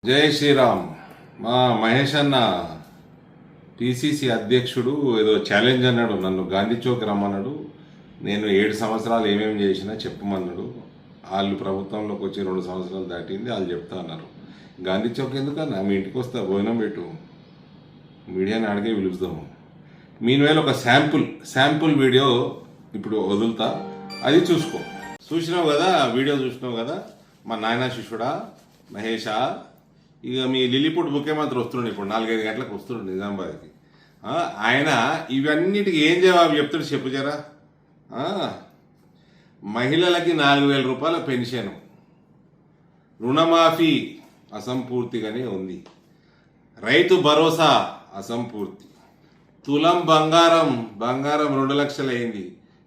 జై శ్రీరామ్. మా మహేష్ అన్న పిసిసి అధ్యక్షుడు ఏదో ఛాలెంజ్ అన్నాడు, నన్ను గాంధీ చౌక్ రమ్మన్నాడు. నేను 7 సంవత్సరాలు ఏమేమి చేసినా చెప్పమన్నాడు. వాళ్ళు ప్రభుత్వంలోకి వచ్చి 2 సంవత్సరాలు దాటింది, వాళ్ళు చెప్తా అన్నారు. గాంధీ చౌక్ ఎందుకన్నా, మీ ఇంటికి వస్తా, భోజనం పెట్టు, మీడియాని అడిగే పిలుస్తాము. మీన్ ఒక శాంపుల్ వీడియో ఇప్పుడు వదులుతా, అది చూసుకో. చూసినావు కదా, వీడియో చూసినావు కదా. మా నాయన శిష్యుడా మహేషా, ఇక మీ లిల్లీపుట్ ముఖ్యమంత్రి వస్తుండే, ఇప్పుడు 4-5 గంటలకు వస్తుండే నిజామాబాద్కి. ఆయన ఇవన్నిటికి ఏం జవాబు చెప్తాడు చెప్పు జరా. మహిళలకి 4,000 రూపాయల పెన్షన్, రుణమాఫీ అసంపూర్తిగానే ఉంది, రైతు భరోసా అసంపూర్తి, తులం బంగారం 2 లక్షలు అయింది,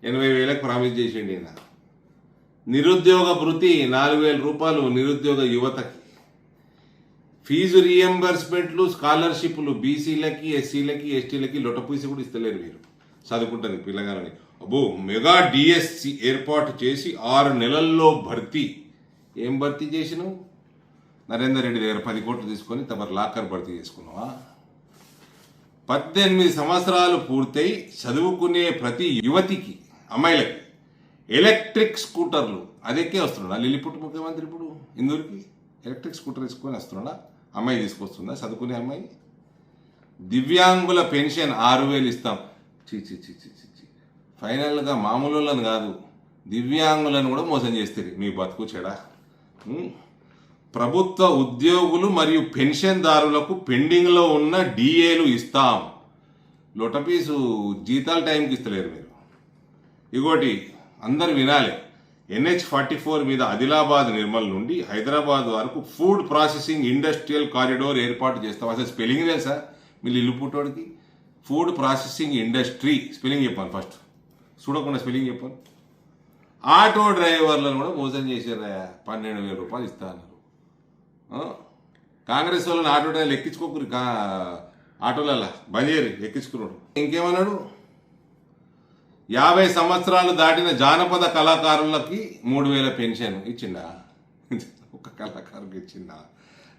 80,000కు ప్రామిస్ చేసిండి ఈయన. నిరుద్యోగ భృతి 4,000 రూపాయలు నిరుద్యోగ యువతకి, ఫీజు రీఎంబర్స్మెంట్లు, స్కాలర్షిప్లు బీసీలకి, ఎస్సీలకి, ఎస్టీలకి లొటపూసి కూడా ఇస్తలేరు మీరు చదువుకుంటుంది పిల్లగాలని. అబ్బో, మెగా డిఎస్సి ఏర్పాటు చేసి 6 నెలల్లో భర్తీ. ఏం భర్తీ చేసినావు? నరేందర్ రెడ్డి దగ్గర 10 కోట్లు తీసుకొని తమరు లాకర్ భర్తీ చేసుకున్నావా? 18 సంవత్సరాలు పూర్తయి చదువుకునే ప్రతి యువతికి, అమ్మాయిలకి ఎలక్ట్రిక్ స్కూటర్లు అదెక్కే వస్తున్నాడా లిల్లీపుట్ ముఖ్యమంత్రి? ఇప్పుడు ఇందూరుకి ఎలక్ట్రిక్ స్కూటర్ తీసుకొని వస్తున్నాడా? అమ్మాయి తీసుకొస్తుందా చదువుకునే అమ్మాయి? దివ్యాంగుల పెన్షన్ 6,000 ఇస్తాం. చీ. ఫైనల్గా మామూలు వాళ్ళని కాదు, దివ్యాంగులను కూడా మోసం చేస్తారు మీ బతుకు చెడా. ప్రభుత్వ ఉద్యోగులు మరియు పెన్షన్దారులకు పెండింగ్లో ఉన్న డిఏలు ఇస్తాం. లొటపీసు జీతాలు టైంకి ఇస్తలేరు మీరు. ఇగోటి అందరు వినాలి, NH-44 మీద ఆదిలాబాద్ నిర్మల్ నుండి హైదరాబాద్ వరకు ఫుడ్ ప్రాసెసింగ్ ఇండస్ట్రియల్ కారిడోర్ ఏర్పాటు చేస్తాం. అసలు స్పెల్లింగ్ తెలుసా మీ లిల్లుపుట్టోడికి? ఫుడ్ ప్రాసెసింగ్ ఇండస్ట్రీ స్పెల్లింగ్ చెప్పాను, ఫస్ట్ చూడకుండా స్పెల్లింగ్ చెప్పాను. ఆటో డ్రైవర్లను కూడా మోసం చేశారా, 12,000 రూపాయలు ఇస్తా అన్నారు. కాంగ్రెస్ వాళ్ళని ఆటో డ్రైవర్లు ఎక్కించుకోకూరి, ఆటోలలో బంద్ చేయరు, ఎక్కించుకున్నాడు. ఇంకేమన్నాడు? 50 సంవత్సరాలు దాటిన జానపద కళాకారులకి 3,000 పెన్షన్ ఇచ్చిండా? ఒక కళాకారుకి ఇచ్చిండా?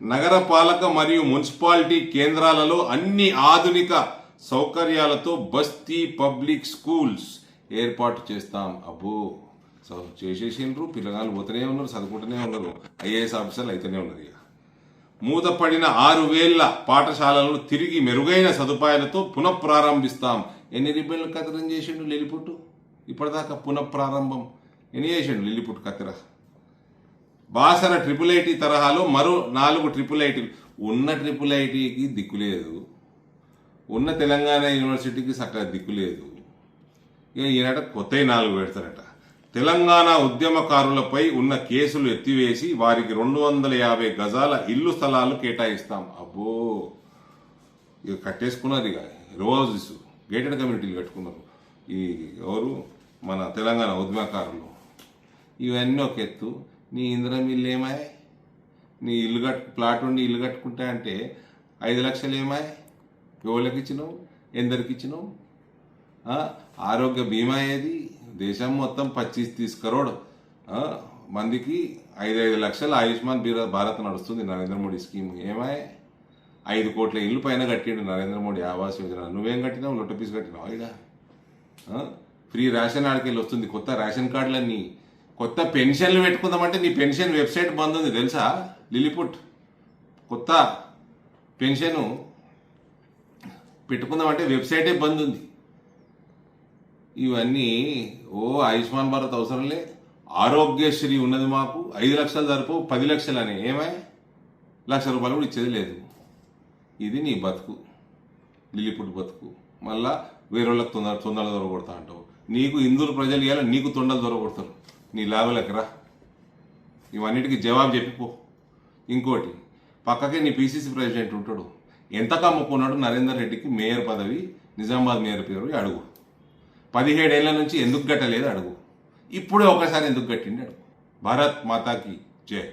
నగర పాలక మరియు మున్సిపాలిటీ కేంద్రాలలో అన్ని ఆధునిక సౌకర్యాలతో బస్తీ పబ్లిక్ స్కూల్స్ ఏర్పాటు చేస్తాం. అబ్బో, చేసేసిండ్రు, పిల్లగాళ్ళు పోతూనే ఉన్నారు, చదువుకుంటూనే ఉన్నారు, IAS ఆఫీసర్లు అయితేనే ఉన్నారు. ఇక మూతపడిన 6,000 పాఠశాలలను తిరిగి మెరుగైన సదుపాయాలతో పునఃప్రారంభిస్తాం. ఎన్ని రిబ్బన్లు కత్తిరం చేసిండు లిల్లీపుట్టు ఇప్పటిదాకా? పునఃప్రారంభం ఎన్ని చేసిండు లిల్లీపుట్టు కత్తిర? బాసర IIIT తరహాలో మరో 4 IIIT. ఉన్న IIITకి దిక్కులేదు, ఉన్న తెలంగాణ యూనివర్సిటీకి చక్కగా దిక్కులేదు. ఇక ఈనాట కొత్త 4 పెడతారట. తెలంగాణ ఉద్యమకారులపై ఉన్న కేసులు ఎత్తివేసి వారికి 250 గజాల ఇల్లు స్థలాలు కేటాయిస్తాం. అబ్బో, ఇక కట్టేసుకున్నారు, ఇక రోజు గేటెడ్ కమ్యూనిటీలు కట్టుకున్నారు. ఈ ఎవరు మన తెలంగాణ ఉద్యమకారులు. ఇవన్నీ ఒక ఎత్తు. నీ ఇందిరం ఇల్లు ఏమాయ్? నీ ఇల్లు ప్లాట్ ఉండి ఇల్లు కట్టుకుంటా అంటే 5 లక్షలు ఏమాయ్? ఎవరికి ఇచ్చినావు, ఎందరికి ఇచ్చినావు? ఆరోగ్య బీమా ఏది? దేశం మొత్తం 25-30 కరోడ్ మందికి 5 లక్షల ఆయుష్మాన్ భారత్ నడుస్తుంది నరేంద్ర మోడీ స్కీమ్. ఏమాయ్? 5 కోట్ల ఇల్లు పైన కట్టిండు నరేంద్ర మోడీ ఆవాస్ యోజన. నువ్వేం కట్టినావు? లొట్టపీస్ కట్టినావు. ఇక ఫ్రీ రేషన్ ఆడికెళ్ళి వస్తుంది, కొత్త రేషన్ కార్డులన్నీ, కొత్త పెన్షన్లు పెట్టుకుందామంటే నీ పెన్షన్ వెబ్సైట్ బంద్ ఉంది తెలుసా లిల్లీపుట్? కొత్త పెన్షన్ పెట్టుకుందామంటే వెబ్సైటే బంద్ ఉంది. ఇవన్నీ ఆయుష్మాన్ భారత్ అవసరంలే, ఆరోగ్యశ్రీ ఉన్నది మాకు, 5 లక్షలు సరిపోవు, 10 లక్షలు అని. ఏమై? 1,00,000 రూపాయలు కూడా ఇచ్చేది లేదు. ఇది నీ బతుకు, లిల్లీపుట్ బతుకు. మళ్ళా వేరే వాళ్ళకి తొందరలు దొరకొడతా అంటావు. నీకు ఇందూరు ప్రజలు ఇవ్వాలి, నీకు తొండలు దొరకొడతారు. నీ లాభలకి రా, ఇవన్నిటికీ జవాబు చెప్పిపో. ఇంకోటి, పక్కకే నీ PCC ప్రెసిడెంట్ ఉంటాడు, ఎంత కమ్ముకున్నాడు నరేందర్ రెడ్డికి మేయర్ పదవి, నిజామాబాద్ మేయర్ పేరు అడుగు. 17 ఏళ్ల నుంచి ఎందుకు గట్టలేదు అడుగు. ఇప్పుడే ఒకసారి ఎందుకు గట్టిండి అడుగు. భారత్ మాతాకి జై.